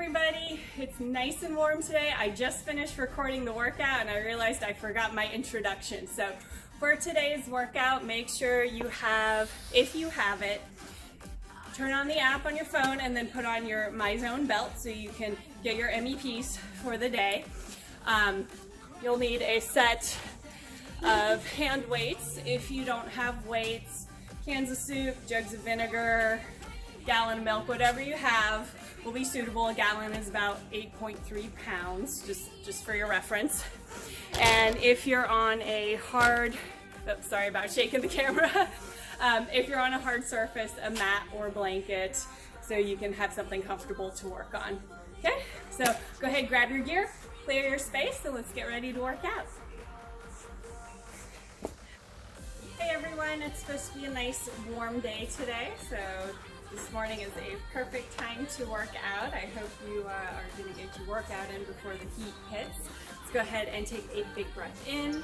everybody, it's nice and warm today. I just finished recording the workout and I realized I forgot my introduction. So for today's workout, make sure you have, if you have it, turn on the app on your phone and then put on your MyZone belt so you can get your MEPs for the day. You'll need a set of hand weights. If you don't have weights, cans of soup, jugs of vinegar, gallon of milk, whatever you have will be suitable. A gallon is about 8.3 pounds, just for your reference. And if you're on a hard, oops, sorry about shaking the camera. If you're on a hard surface, a mat or blanket, so you can have something comfortable to work on. Okay, so go ahead, grab your gear, clear your space, and let's get ready to work out. Hey everyone, it's supposed to be a nice warm day today, so this morning is a perfect time to work out. I hope you are going to get your workout in before the heat hits. Let's go ahead and take a big breath in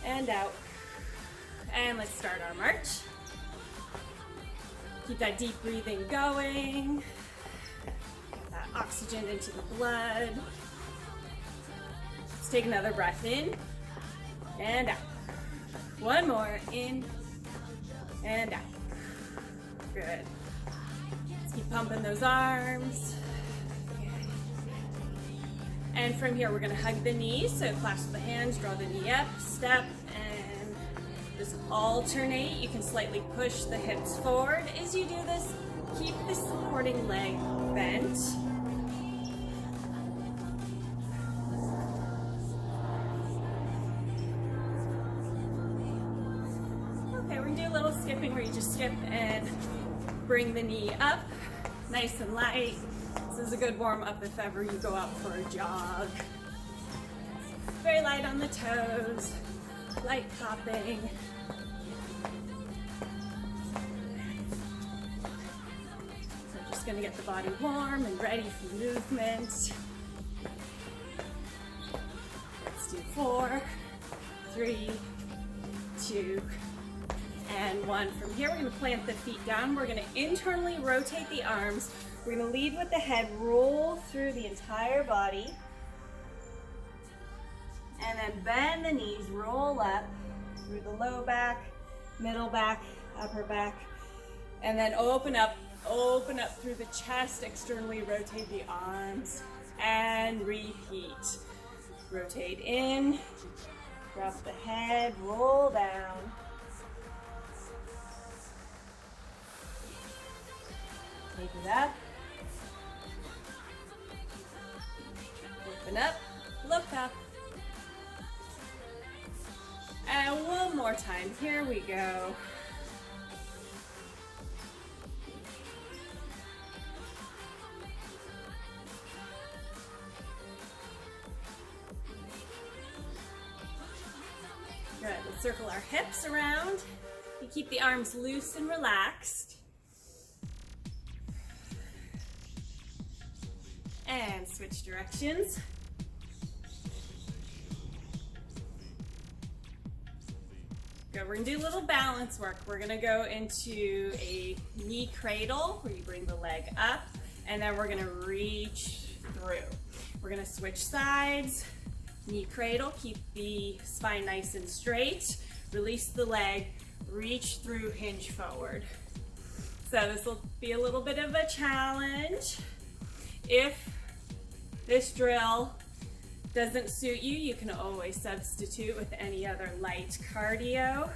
and out. And let's start our march. Keep that deep breathing going. Get that oxygen into the blood. Let's take another breath in and out. One more, in and out. Good. Let's keep pumping those arms. Good. And from here, we're gonna hug the knees. So clasp the hands, draw the knee up, step, and just alternate. You can slightly push the hips forward. As you do this, keep the supporting leg bent. Okay, we're gonna do a little skipping where you just skip and bring the knee up, nice and light. This is a good warm up if ever you go out for a jog. Very light on the toes, light popping. We're just gonna get the body warm and ready for movement. Let's do 4, 3, 2, and 1. From here, we're going to plant the feet down. We're going to internally rotate the arms. We're going to lead with the head, roll through the entire body, and then bend the knees, roll up through the low back, middle back, upper back, and then open up through the chest, externally rotate the arms, and repeat. Rotate in, drop the head, roll down. Take it up, open up, look up, and one more time, here we go. Good, let's circle our hips around. We keep the arms loose and relaxed. And switch directions. Good, we're gonna do a little balance work. We're gonna go into a knee cradle where you bring the leg up, and then we're gonna reach through. We're gonna switch sides, knee cradle, keep the spine nice and straight, release the leg, reach through, hinge forward. So this will be a little bit of a challenge. If this drill doesn't suit you, you can always substitute with any other light cardio.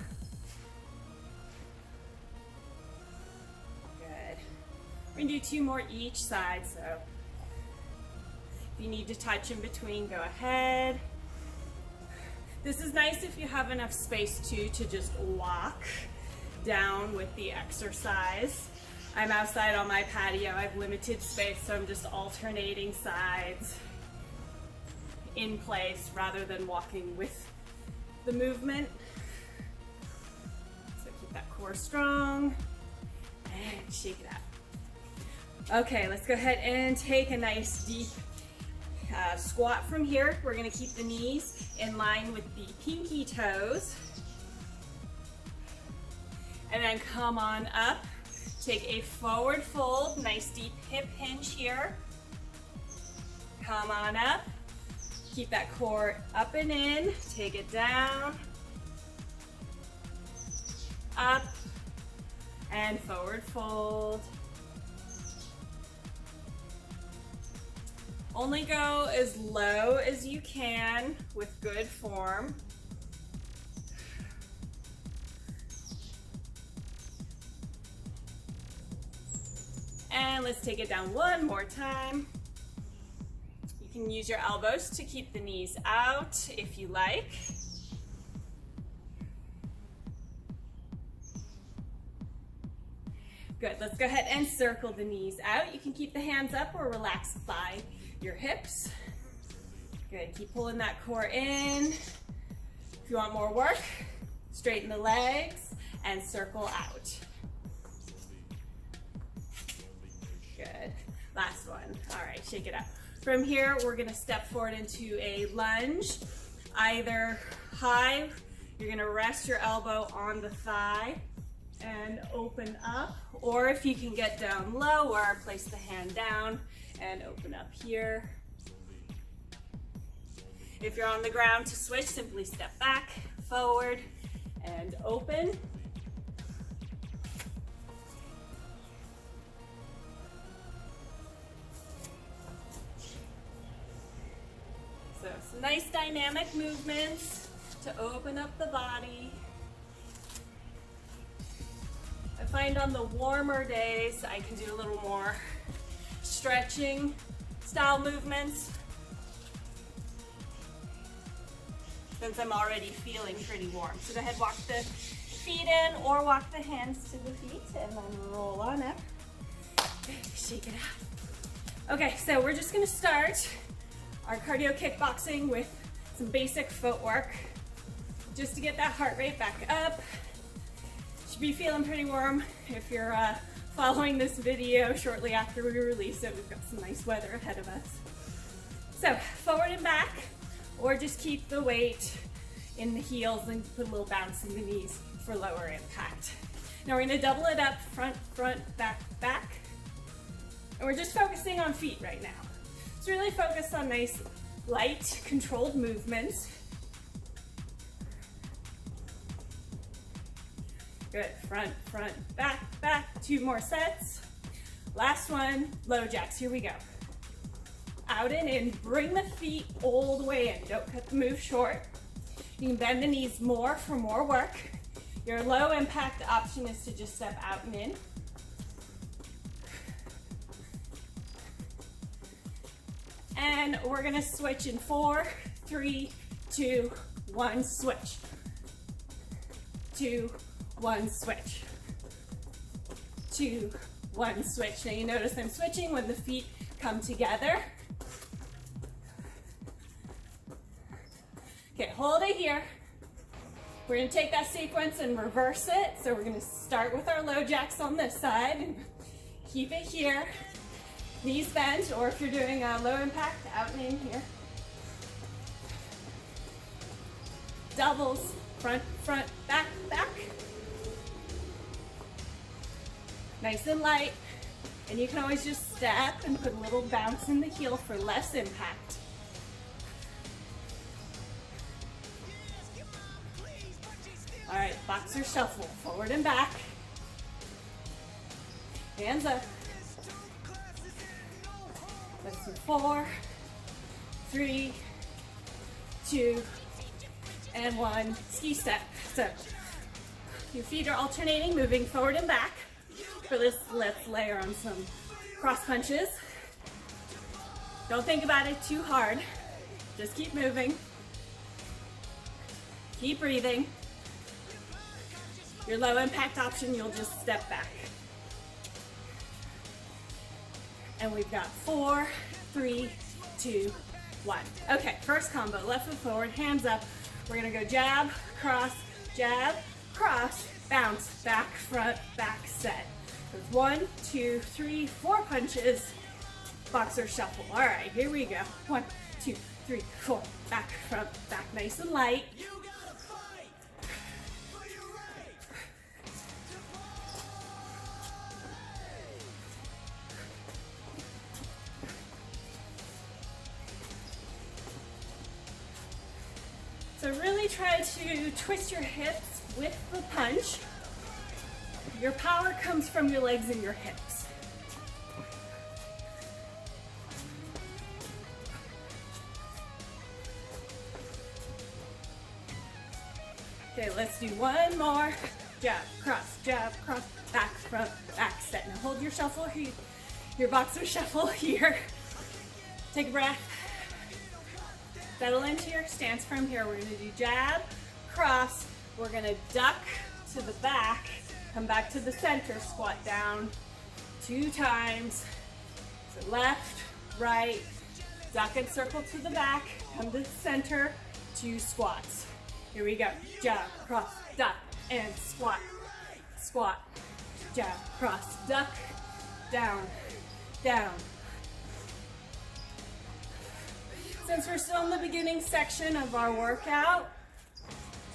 Good. We're gonna do 2 more each side, so if you need to touch in between, go ahead. This is nice if you have enough space too to just walk down with the exercise. I'm outside on my patio, I have limited space, so I'm just alternating sides in place rather than walking with the movement. So keep that core strong and shake it out. Okay, let's go ahead and take a nice deep squat from here. We're gonna keep the knees in line with the pinky toes. And then come on up. Take a forward fold, nice deep hip hinge here. Come on up. Keep that core up and in. Take it down. Up and forward fold. Only go as low as you can with good form. And let's take it down one more time. You can use your elbows to keep the knees out if you like. Good, let's go ahead and circle the knees out. You can keep the hands up or relax by your hips. Good, keep pulling that core in. If you want more work, straighten the legs and circle out. Good, last one. All right, shake it up. From here, we're gonna step forward into a lunge. Either high, you're gonna rest your elbow on the thigh and open up, or if you can get down lower, place the hand down and open up here. If you're on the ground to switch, simply step back, forward, and open. So some nice dynamic movements to open up the body. I find on the warmer days, I can do a little more stretching style movements since I'm already feeling pretty warm. So go ahead, walk the feet in or walk the hands to the feet and then roll on up. Shake it out. Okay, so we're just gonna start our cardio kickboxing with some basic footwork just to get that heart rate back up. Should be feeling pretty warm if you're following this video shortly after we release it. We've got some nice weather ahead of us. So forward and back, or just keep the weight in the heels and put a little bounce in the knees for lower impact. Now we're gonna double it up, front, front, back, back. And we're just focusing on feet right now. So really focus on nice, light, controlled movements. Good, front, front, back, back. 2 more sets. Last one, low jacks, here we go. Out and in, bring the feet all the way in. Don't cut the move short. You can bend the knees more for more work. Your low impact option is to just step out and in. And we're gonna switch in 4, 3, 2, 1, switch. 2, 1, switch. 2, 1, switch. Now you notice I'm switching when the feet come together. Okay, hold it here. We're gonna take that sequence and reverse it. So we're gonna start with our low jacks on this side and keep it here. Knees bent, or if you're doing a low impact, out and in here. Doubles, front, front, back, back. Nice and light. And you can always just step and put a little bounce in the heel for less impact. All right, boxer shuffle, forward and back. Hands up. Let's do 4, 3, 2, and 1. Ski step. So your feet are alternating, moving forward and back. For this, let's layer on some cross punches. Don't think about it too hard. Just keep moving. Keep breathing. Your low impact option, you'll just step back. And we've got 4, 3, 2, 1. Okay, first combo, left foot forward, hands up. We're gonna go jab, cross, bounce, back, front, back, set. With 1, 2, 3, 4 punches, boxer shuffle. All right, here we go. 1, 2, 3, 4, back, front, back, nice and light. really try to twist your hips with the punch. Your power comes from your legs and your hips. Okay, let's do one more. Jab, cross, back, front, back, set. Now hold your shuffle here, your boxer shuffle here. Take a breath. Settle into your stance from here. We're gonna do jab, cross. We're gonna duck to the back, come back to the center, squat down 2 times. So left, right, duck and circle to the back, come to the center, 2 squats. Here we go. Jab, cross, duck, and squat. Squat, jab, cross, duck, down, down. Since we're still in the beginning section of our workout,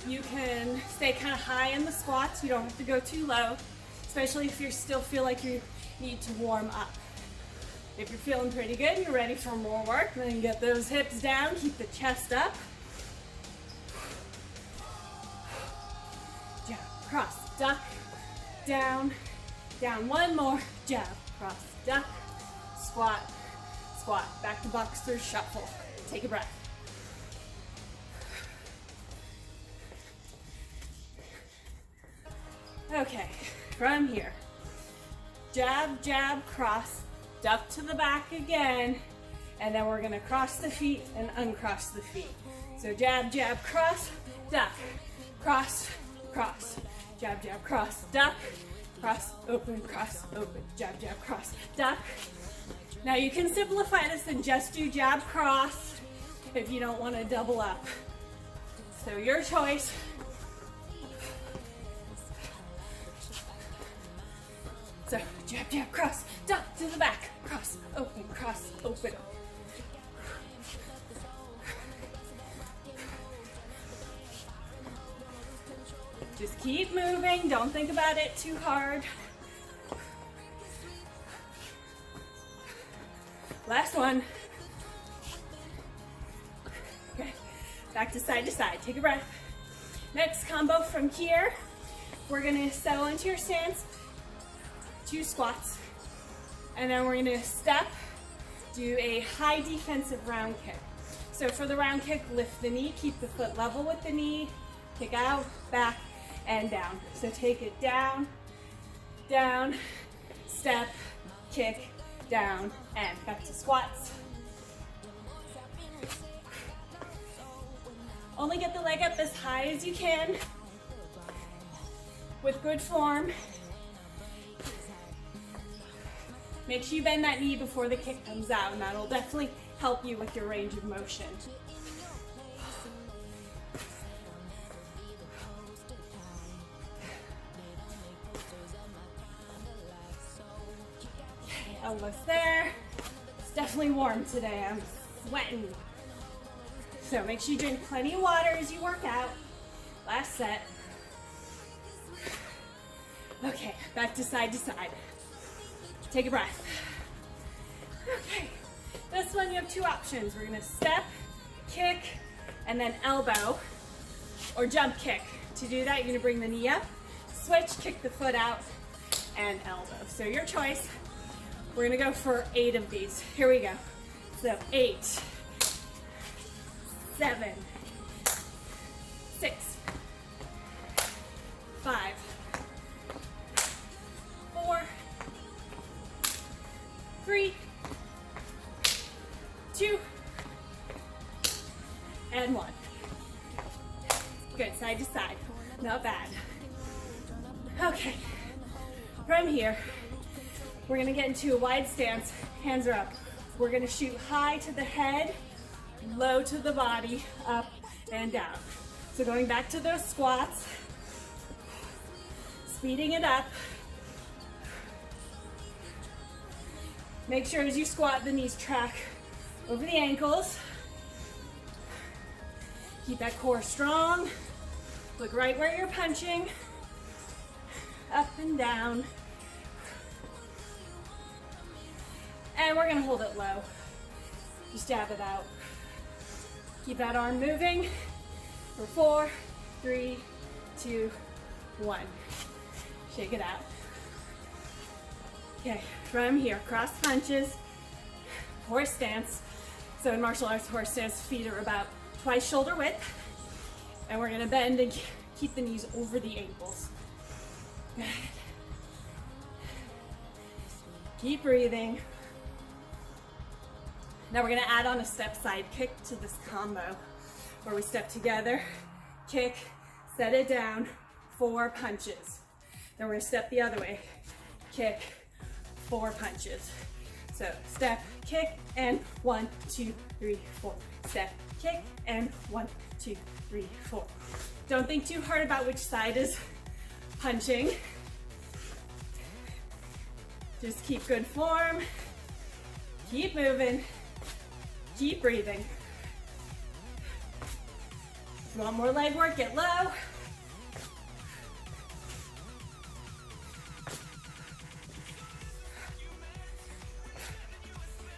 you can stay kind of high in the squats. You don't have to go too low, especially if you still feel like you need to warm up. If you're feeling pretty good and you're ready for more work, then get those hips down, keep the chest up. Jab, cross, duck, down, down. One more. Jab, cross, duck, squat, squat. Back to boxer shuffle. Take a breath. Okay, from here, jab, jab, cross, duck to the back again, and then we're gonna cross the feet and uncross the feet. So jab, jab, cross, duck, cross, cross, jab, jab, cross, duck, cross, open, jab, jab, cross, duck. Now you can simplify this and just do jab, cross if you don't want to double up. So your choice. So jab, jab, cross, duck to the back, cross, open, cross, open. Just keep moving, don't think about it too hard. Last one. Okay, back to side, take a breath. Next combo from here, we're gonna settle into your stance, 2 squats, and then we're gonna step, do a high defensive round kick. So for the round kick, lift the knee, keep the foot level with the knee, kick out, back, and down. So take it down, down, step, kick, down, and back to squats. Only get the leg up as high as you can with good form. Make sure you bend that knee before the kick comes out, and that'll definitely help you with your range of motion. Okay, almost there. It's definitely warm today. I'm sweating. So make sure you drink plenty of water as you work out. Last set. Okay, back to side. Take a breath. Okay, this one you have 2 options. We're gonna step, kick, and then elbow, or jump kick. To do that, you're gonna bring the knee up, switch, kick the foot out, and elbow. So your choice. We're gonna go for 8 of these. Here we go. So 8, 7, 6, 5, 4, 3, 2, and 1. Good, side to side. Not bad. Okay, from here, we're gonna get into a wide stance. Hands are up. We're gonna shoot high to the head, low to the body, up and down. So going back to those squats, speeding it up. Make sure as you squat, the knees track over the ankles. Keep that core strong. Look right where you're punching. Up and down. And we're gonna hold it low. Just jab it out. Keep that arm moving. For 4, 3, 2, 1. Shake it out. Okay, from here, cross punches, horse stance. So in martial arts, horse stance, feet are about twice shoulder width. And we're gonna bend and keep the knees over the ankles. Good. Keep breathing. Now we're gonna add on a step side kick to this combo where we step together, kick, set it down, 4 punches. Then we're gonna step the other way, kick, 4 punches. So step, kick, and 1, 2, 3, 4. Step, kick, and 1, 2, 3, 4. Don't think too hard about which side is punching. Just keep good form, keep moving, keep breathing. If you want more leg work, get low.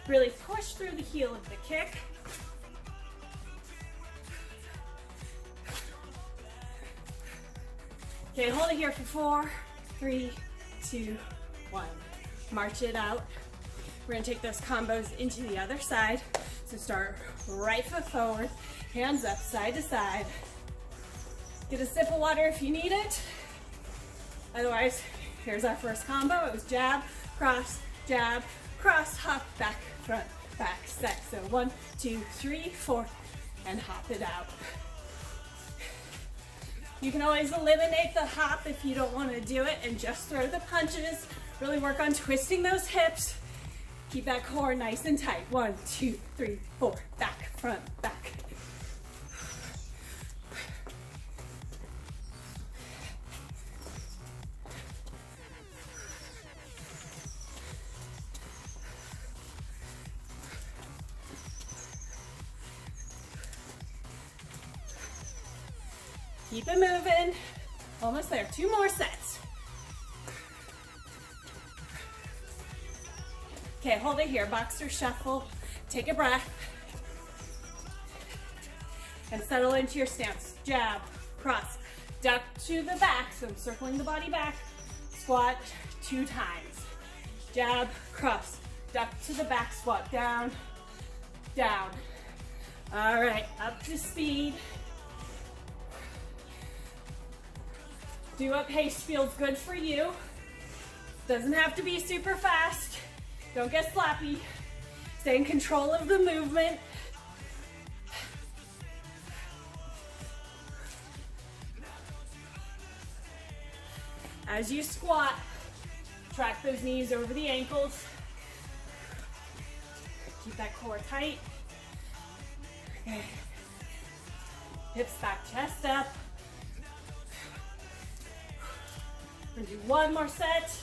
Really push through the heel of the kick. Okay, hold it here for 4, 3, 2, 1. March it out. We're gonna take those combos into the other side. So start right foot forward, hands up, side to side. Get a sip of water if you need it. Otherwise, here's our first combo. It was jab, cross, hop, back, front, back, set. So 1, 2, 3, 4, and hop it out. You can always eliminate the hop if you don't want to do it and just throw the punches. Really work on twisting those hips. Keep that core nice and tight. 1, 2, 3, 4, back, front, back. Keep it moving. Almost there. 2 more sets. Okay, hold it here. Boxer shuffle. Take a breath. And settle into your stance. Jab, cross, duck to the back. So I'm circling the body back. Squat 2 times. Jab, cross, duck to the back. Squat down, down. All right, up to speed. Do what pace feels good for you. Doesn't have to be super fast. Don't get sloppy. Stay in control of the movement. As you squat, track those knees over the ankles. Keep that core tight. Okay. Hips back, chest up. We're gonna do 1 more set.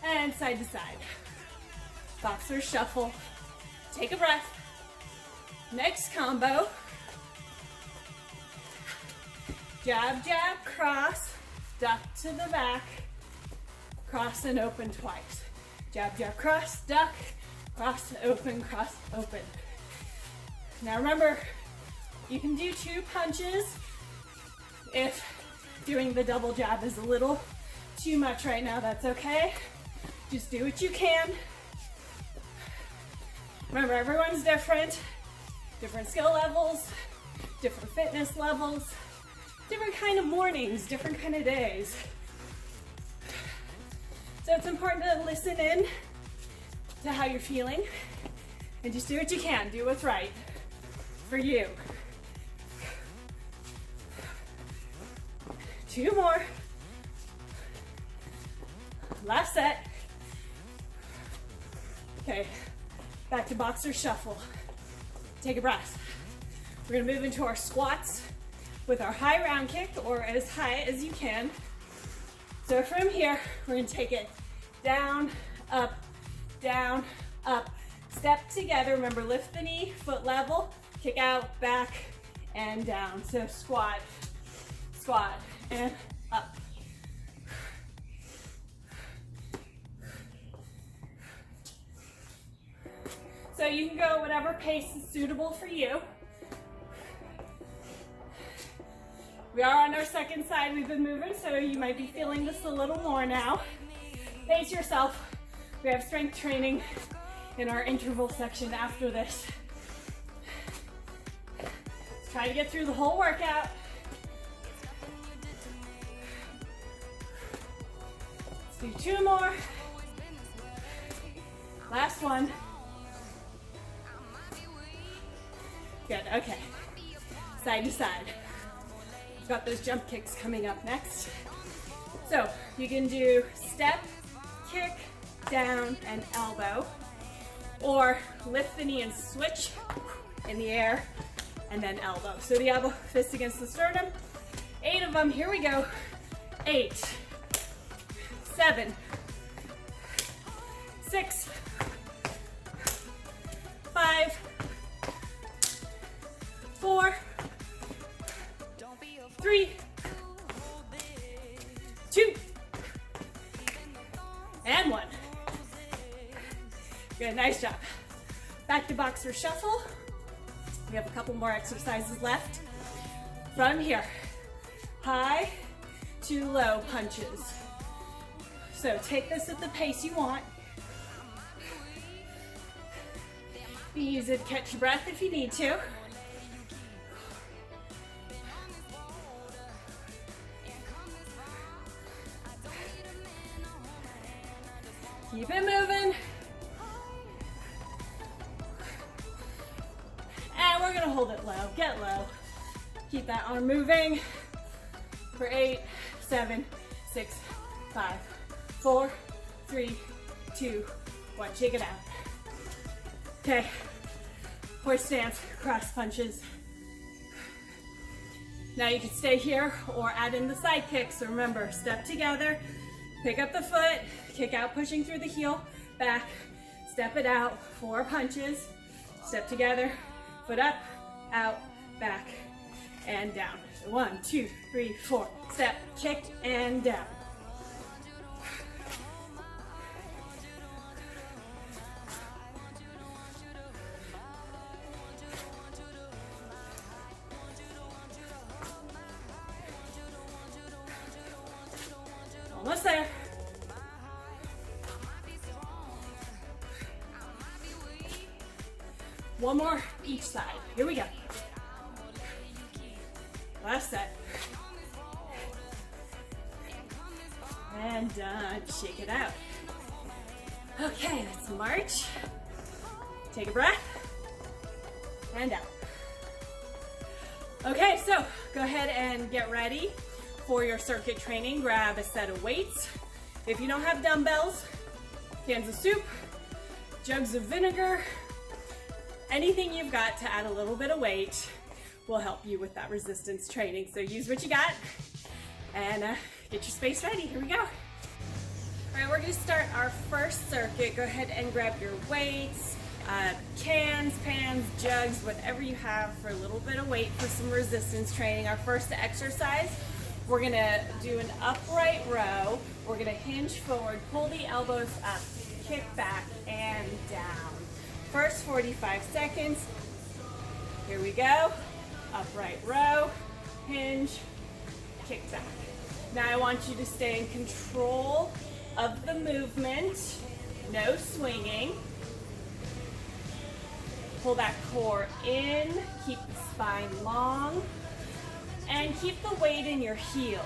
And side to side. Boxer shuffle. Take a breath. Next combo. Jab, jab, cross, duck to the back, cross and open twice. Jab, jab, cross, duck, cross, open, cross, open. Now remember, you can do 2 punches if doing the double jab is a little too much right now. That's okay. Just do what you can. Remember, everyone's different. Different skill levels, different fitness levels, different kind of mornings, different kind of days. So it's important to listen in to how you're feeling and just do what you can. Do what's right for you. 2 more. Last set. Okay, back to boxer shuffle. Take a breath. We're gonna move into our squats with our high round kick, or as high as you can. So from here, we're gonna take it down, up, step together. Remember, lift the knee, foot level, kick out, back, and down. So squat, squat, and up. So you can go whatever pace is suitable for you. We are on our second side. We've been moving, so you might be feeling this a little more now. Pace yourself. We have strength training in our interval section after this. Let's try to get through the whole workout. Let's do 2 more. Last one. Good, okay. Side to side. We've got those jump kicks coming up next. So you can do step, kick, down, and elbow. Or lift the knee and switch in the air, and then elbow. So the elbow fist against the sternum. 8 of them, here we go. 8, 7, 6, 5, 4, 3, 2, and 1. Good, nice job. Back to boxer shuffle. We have a couple more exercises left. From here, high to low punches. So take this at the pace you want. Use it, catch your breath if you need to. Keep it moving. And we're gonna hold it low, get low. Keep that arm moving for 8, 7, 6, 5, 4, 3, 2, 1. Shake it out. Okay, horse stance, cross punches. Now you can stay here or add in the side kicks. So remember, step together, pick up the foot, kick out, pushing through the heel, back, step it out, 4 punches, step together, foot up, out, back, and down. So 1, 2, 3, 4, step, kick, and down. Almost there. One more each side. Here we go. Last set. And done. Shake it out. Okay, let's march. Take a breath. And out. Okay, so go ahead and get ready for your circuit training. Grab a set of weights. If you don't have dumbbells, cans of soup, jugs of vinegar, anything you've got to add a little bit of weight will help you with that resistance training. So use what you got and get your space ready. Here we go. All right, we're gonna start our first circuit. Go ahead and grab your weights, cans, pans, jugs, whatever you have for a little bit of weight for some resistance training. Our first exercise, we're gonna do an upright row. We're gonna hinge forward, pull the elbows up, kick back and down. First 45 seconds. Here we go. Upright row, hinge, kick back. Now I want you to stay in control of the movement. No swinging. Pull that core in, keep the spine long, and keep the weight in your heels.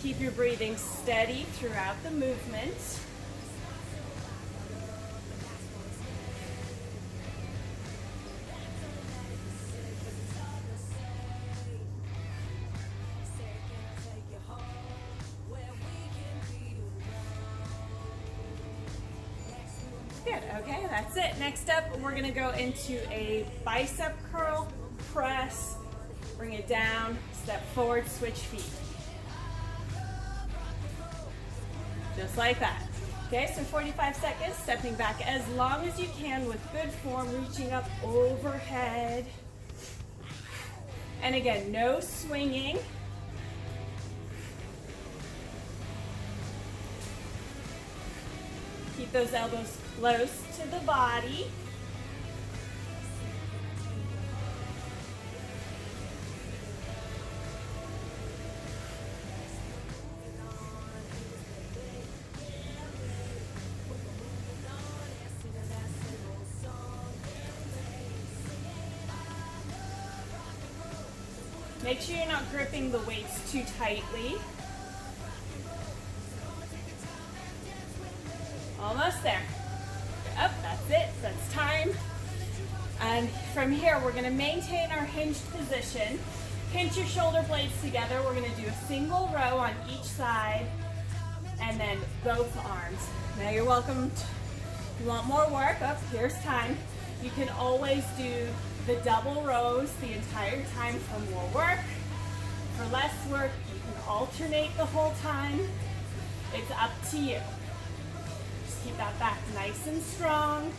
Keep your breathing steady throughout the movement. Good, okay, that's it. Next up, we're gonna go into a bicep curl press. Bring it down, step forward, switch feet. Just like that. Okay, so 45 seconds, stepping back as long as you can with good form, reaching up overhead. And again, no swinging. Keep those elbows close to the body. Make sure you're not gripping the weights too tightly. Almost there. Up, that's it, that's time. And from here, we're gonna maintain our hinged position. Pinch your shoulder blades together. We're gonna do a single row on each side, and then both arms. Now you're welcome, if you want more work, here's time. You can always do the double rows the entire time for more work. For less work, you can alternate the whole time. It's up to you. Just keep that back nice and strong,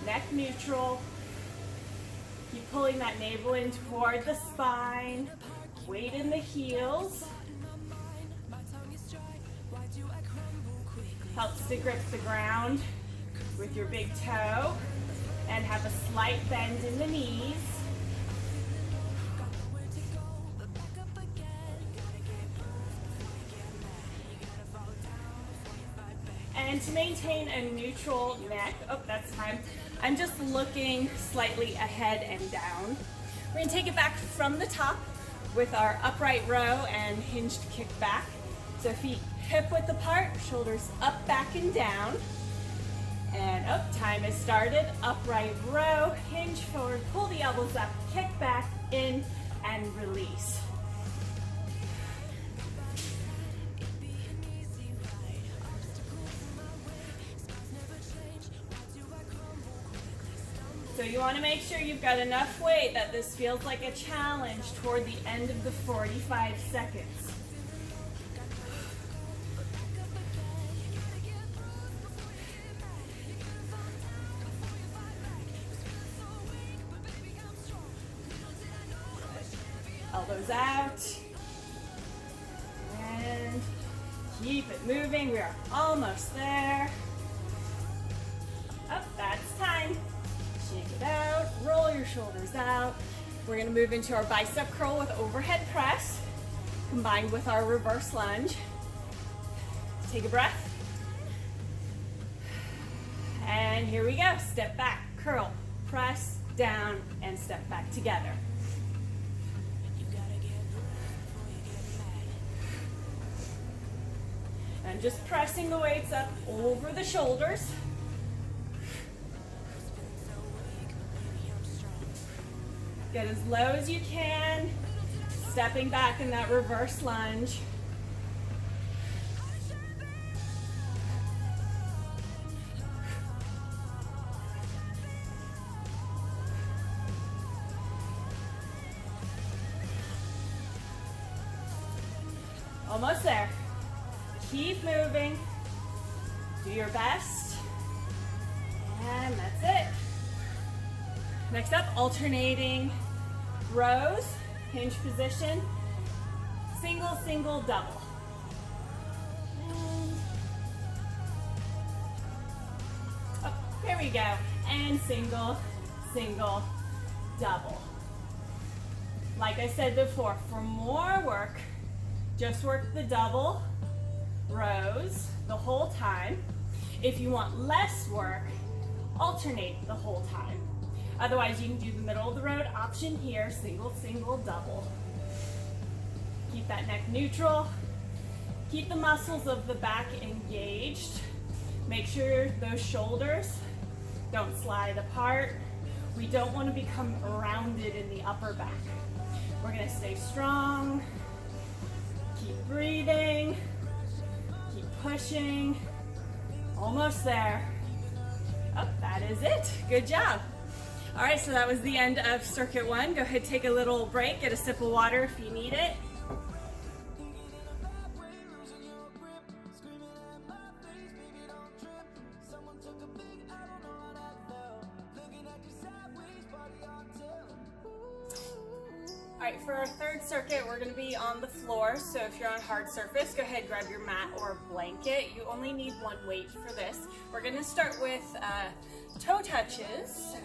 neck neutral. Keep pulling that navel in toward the spine. Weight in the heels. Helps to grip the ground with your big toe. And have a slight bend in the knees. And to maintain a neutral neck, that's time. I'm just looking slightly ahead and down. We're gonna take it back from the top with our upright row and hinged kick back. So feet hip width apart, shoulders up, back, and down. And time has started. Upright row, hinge forward, pull the elbows up, kick back, in, and release. So you want to make sure you've got enough weight that this feels like a challenge toward the end of the 45 seconds. Elbows out, and keep it moving. We are almost there. That's time. Shake it out, roll your shoulders out. We're gonna move into our bicep curl with overhead press, combined with our reverse lunge. Take a breath. And here we go. Step back, curl, press, down, and step back together. And just pressing the weights up over the shoulders. Get as low as you can, stepping back in that reverse lunge. Almost there. Keep moving. Do your best. And that's it. Next up, alternating rows, hinge position, single, single, double. There we go. And single, single, double. Like I said before, for more work, just work the double rows the whole time. If you want less work, alternate the whole time. Otherwise, you can do the middle of the road option here, single, single, double. Keep that neck neutral. Keep the muscles of the back engaged. Make sure those shoulders don't slide apart. We don't want to become rounded in the upper back. We're going to stay strong. Keep breathing. Keep pushing. Almost there. That is it. Good job. All right, so that was the end of circuit one. Go ahead, take a little break, get a sip of water if you need it. All right, for our third circuit, we're gonna be on the floor. So if you're on hard surface, go ahead, grab your mat or blanket. You only need one weight for this. We're gonna start with toe touches.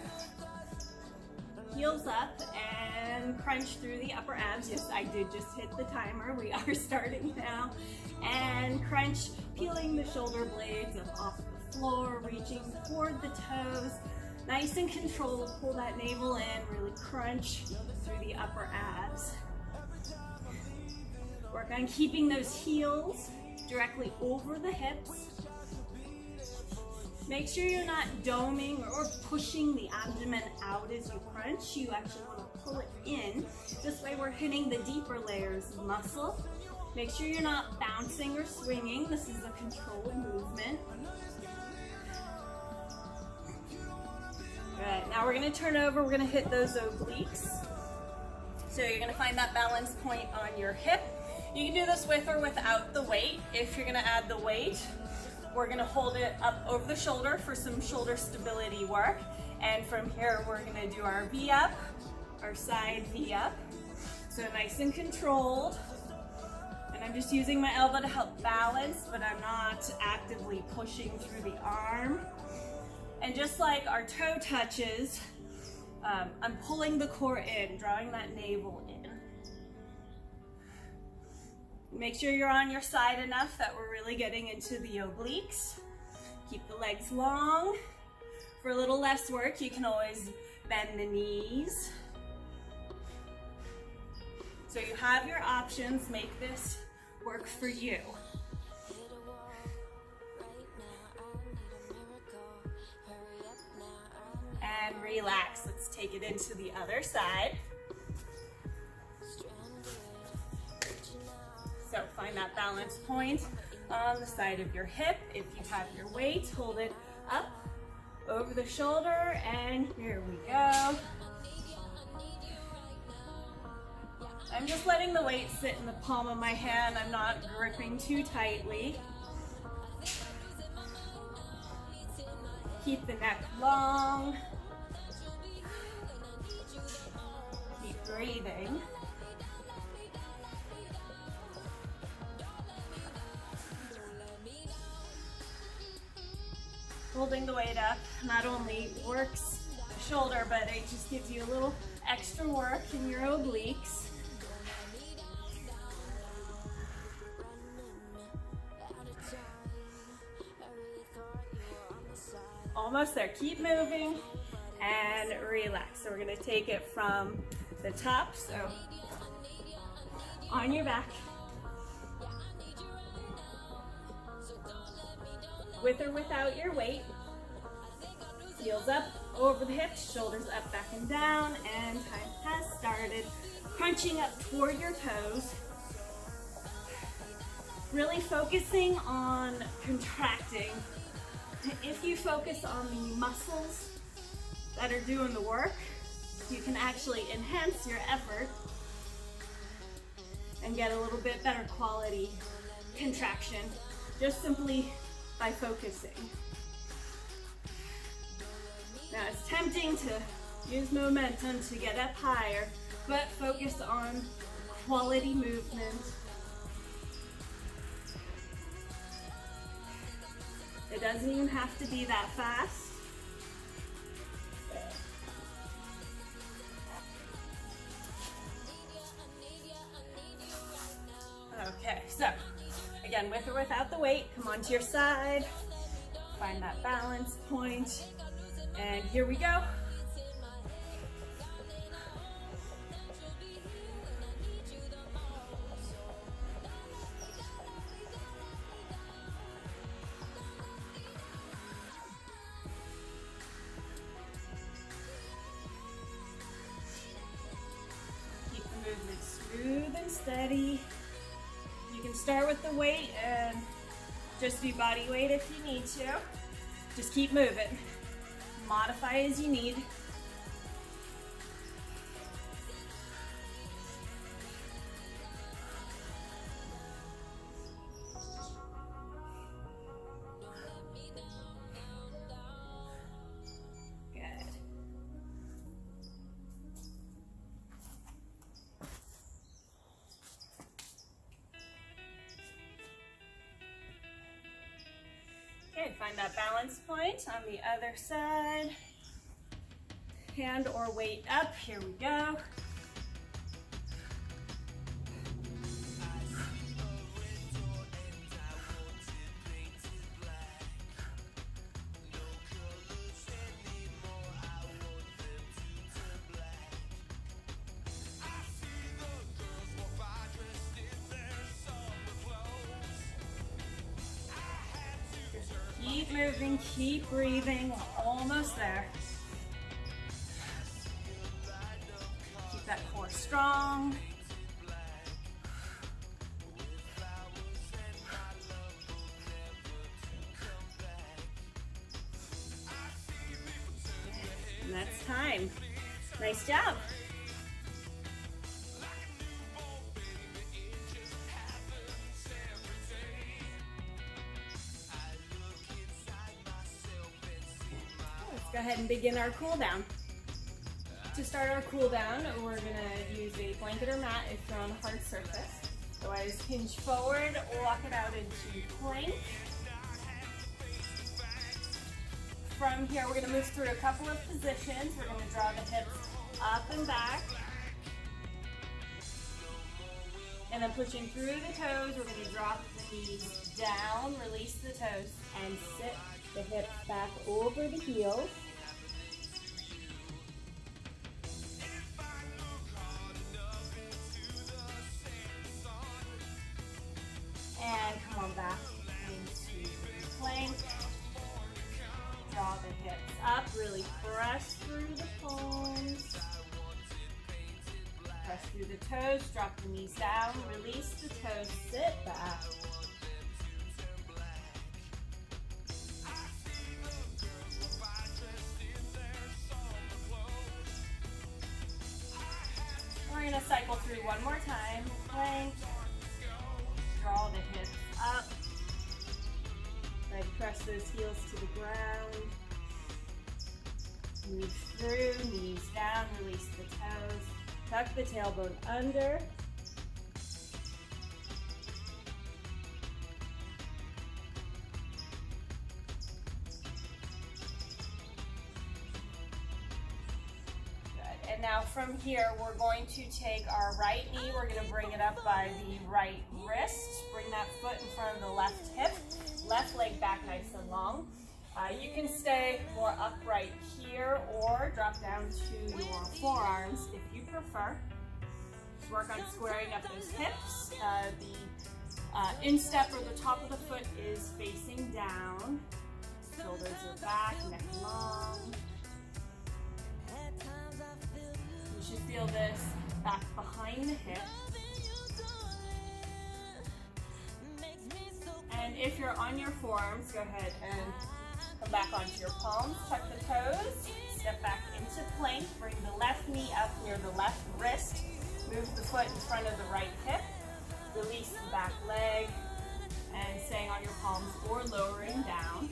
Heels up and crunch through the upper abs. Yes, I did just hit the timer. We are starting now. And crunch, peeling the shoulder blades up off the floor, reaching toward the toes. Nice and controlled, pull that navel in, really crunch through the upper abs. Work on keeping those heels directly over the hips. Make sure you're not doming or pushing the abdomen out as you crunch. You actually want to pull it in. This way we're hitting the deeper layers of muscle. Make sure you're not bouncing or swinging. This is a controlled movement. Good, now we're gonna turn over, we're gonna hit those obliques. So you're gonna find that balance point on your hip. You can do this with or without the weight. If you're gonna add the weight, we're gonna hold it up over the shoulder for some shoulder stability work. And from here, we're gonna do our V up, our side V up. So nice and controlled. And I'm just using my elbow to help balance, but I'm not actively pushing through the arm. And just like our toe touches, I'm pulling the core in, drawing that navel in. Make sure you're on your side enough that we're really getting into the obliques. Keep the legs long. For a little less work, you can always bend the knees. So you have your options. Make this work for you. And relax. Let's take it into the other side. So find that balance point on the side of your hip. If you have your weight, hold it up over the shoulder, and here we go. I'm just letting the weight sit in the palm of my hand. I'm not gripping too tightly. Keep the neck long. Keep breathing. Holding the weight up not only works the shoulder, but it just gives you a little extra work in your obliques. Almost there. Keep moving and relax. So we're going to take it from the top. So on your back. With or without your weight. Heels up, over the hips, shoulders up, back and down, and time has started. Crunching up toward your toes. Really focusing on contracting. If you focus on the muscles that are doing the work, you can actually enhance your effort and get a little bit better quality contraction just simply by focusing. Now it's tempting to use momentum to get up higher, but focus on quality movement. It doesn't even have to be that fast. Okay, so again, with or without the weight, come onto your side, find that balance point, and here we go. Smooth and steady. You can start with the weight and just do body weight if you need to. Just keep moving. Modify as you need. Okay, find that balance point on the other side. Hand or weight up, here we go. Keep moving, keep breathing, we're almost there. Keep that core strong. And that's time. Nice job. Go ahead and begin our cool down. To start our cool down, we're gonna use a blanket or mat if you're on a hard surface. Otherwise, hinge forward, walk it out into plank. From here, we're gonna move through a couple of positions. We're gonna draw the hips up and back. And then pushing through the toes, we're gonna drop the knees down, release the toes, and sit the hips back over the heels. And come on back into plank. Draw the hips up, really press through the palms. Press through the toes, drop the knees down, release the toes, sit back. We're going to cycle through one more time. Plank. Draw the hips up. Try to press those heels to the ground. Move through, knees down, release the toes. Tuck the tailbone under. And now from here, we're going to take our right knee, we're going to bring it up by the right wrist, bring that foot in front of the left hip, left leg back nice and long. You can stay more upright here or drop down to your forearms if you prefer. Just work on squaring up those hips. The instep or the top of the foot is facing down. Shoulders are back, neck long. You should feel this back behind the hip. And if you're on your forearms, go ahead and come back onto your palms, tuck the toes, step back into plank, bring the left knee up near the left wrist, move the foot in front of the right hip, release the back leg, and staying on your palms or lowering down.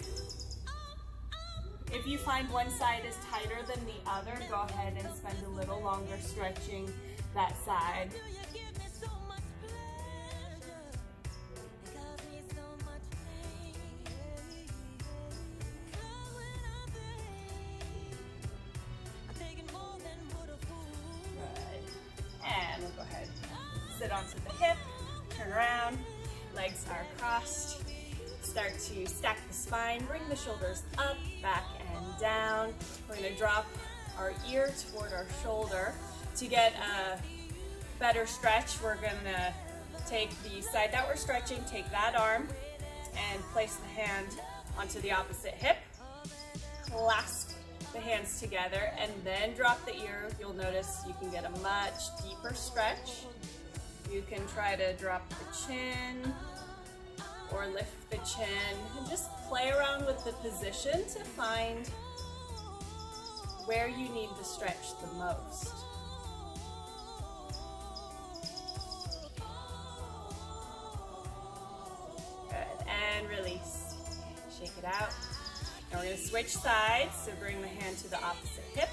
If you find one side is tighter than the other, go ahead and spend a little longer stretching that side. Sit onto the hip, turn around, legs are crossed. Start to stack the spine, bring the shoulders up, back, and down. We're going to drop our ear toward our shoulder. To get a better stretch, we're going to take the side that we're stretching, take that arm, and place the hand onto the opposite hip. Clasp the hands together, and then drop the ear. You'll notice you can get a much deeper stretch. You can try to drop the chin or lift the chin and just play around with the position to find where you need to stretch the most. Good, and release. Shake it out. Now we're going to switch sides, so bring the hand to the opposite hip,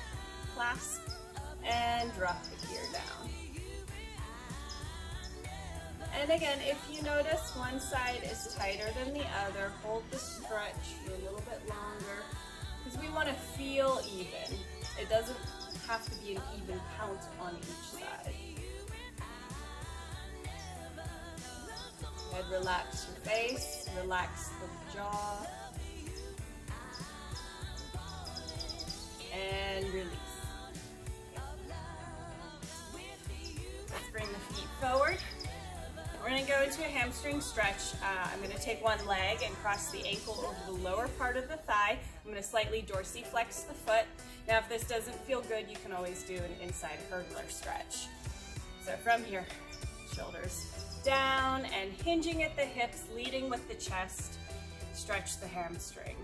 clasp, and drop the ear down. And again, if you notice one side is tighter than the other, hold the stretch for a little bit longer because we want to feel even. It doesn't have to be an even count on each side. And relax your face, relax the jaw, and release. Let's bring the feet forward. We're going to go into a hamstring stretch. I'm going to take one leg and cross the ankle over the lower part of the thigh. I'm going to slightly dorsiflex the foot. Now if this doesn't feel good, you can always do an inside hurdler stretch. So from here, shoulders down and hinging at the hips, leading with the chest, stretch the hamstring.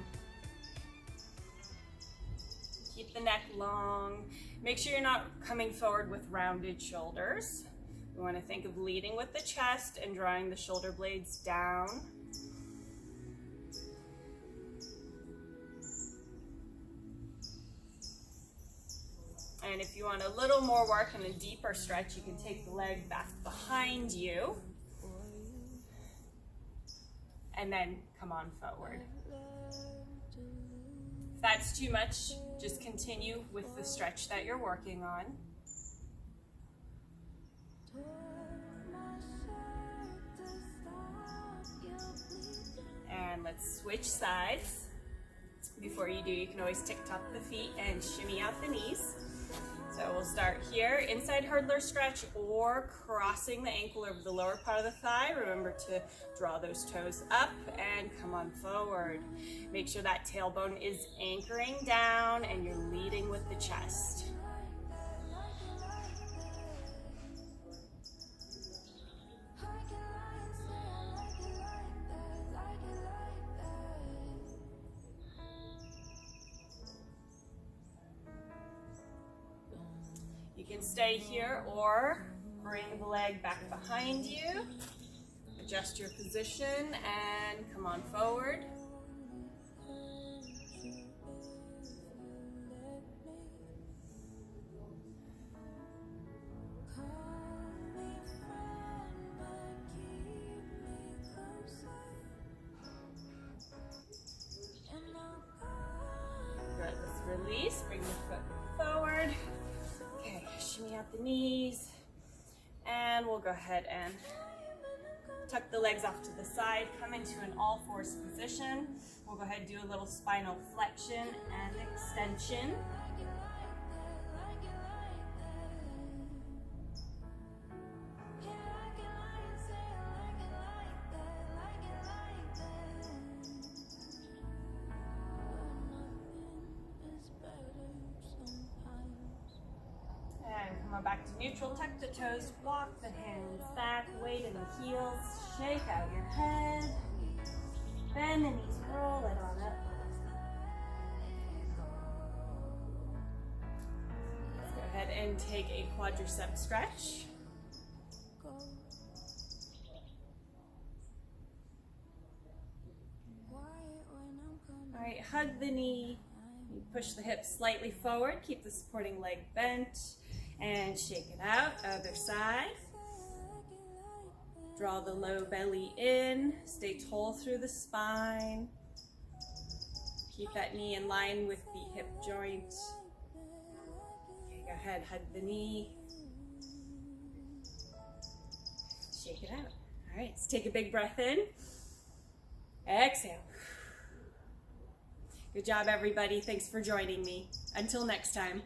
Keep the neck long. Make sure you're not coming forward with rounded shoulders. We want to think of leading with the chest and drawing the shoulder blades down. And if you want a little more work and a deeper stretch, you can take the leg back behind you and then come on forward. If that's too much, just continue with the stretch that you're working on. And let's switch sides. Before you do, you can always tick-tock the feet and shimmy out the knees. So we'll start here, inside hurdler stretch or crossing the ankle over the lower part of the thigh. Remember to draw those toes up and come on forward. Make sure that tailbone is anchoring down and you're leading with the chest. You can stay here or bring the leg back behind you. Adjust your position and come on forward. Good, let's release, bring the foot forward. Shimmy out the knees, and we'll go ahead and tuck the legs off to the side, come into an all-fours position. We'll go ahead and do a little spinal flexion and extension. Come on back to neutral, tuck the toes, walk the hands back, weight in the heels, shake out your head, bend the knees, roll it on up. Let's go ahead and take a quadricep stretch. All right, hug the knee, you push the hips slightly forward, keep the supporting leg bent. And shake it out, other side. Draw the low belly in, stay tall through the spine. Keep that knee in line with the hip joint. Okay, go ahead, hug the knee. Shake it out. All right, let's take a big breath in. Exhale. Good job, everybody. Thanks for joining me. Until next time.